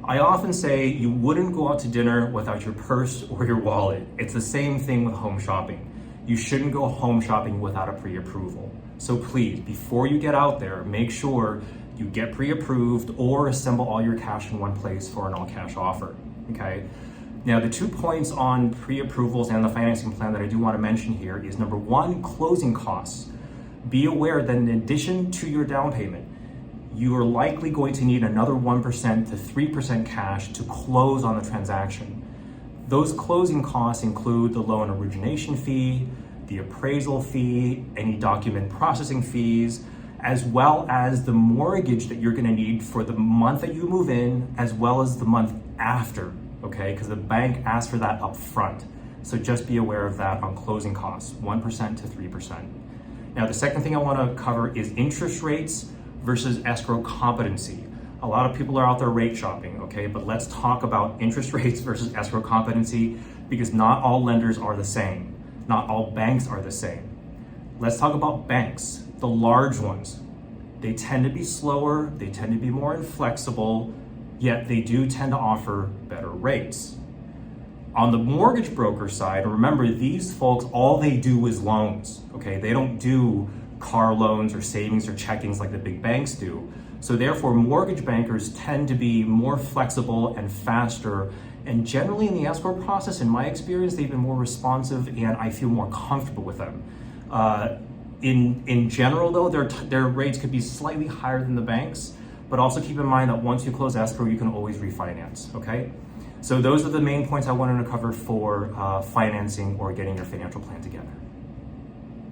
I often say you wouldn't go out to dinner without your purse or your wallet. It's the same thing with home shopping. You shouldn't go home shopping without a pre-approval. So please, before you get out there, make sure you get pre-approved or assemble all your cash in one place for an all-cash offer, okay? Now, the 2 points on pre-approvals and the financing plan that I do want to mention here is number one, closing costs. Be aware that in addition to your down payment, you are likely going to need another 1% to 3% cash to close on the transaction. Those closing costs include the loan origination fee, the appraisal fee, any document processing fees, as well as the mortgage that you're gonna need for the month that you move in, as well as the month after, okay? Because the bank asks for that up front. So just be aware of that on closing costs, 1% to 3%. Now, the second thing I wanna cover is interest rates versus escrow competency. A lot of people are out there rate shopping, okay? But let's talk about interest rates versus escrow competency, because not all lenders are the same. Not all banks are the same. Let's talk about banks, the large ones. They tend to be slower, they tend to be more inflexible, yet they do tend to offer better rates. On the mortgage broker side, remember, these folks, all they do is loans, okay? They don't do car loans or savings or checkings like the big banks do. So therefore, mortgage bankers tend to be more flexible and faster. And generally in the escrow process, in my experience, they've been more responsive and I feel more comfortable with them. In general though, their rates could be slightly higher than the banks, but also keep in mind that once you close escrow, you can always refinance, okay? So those are the main points I wanted to cover for financing or getting your financial plan together.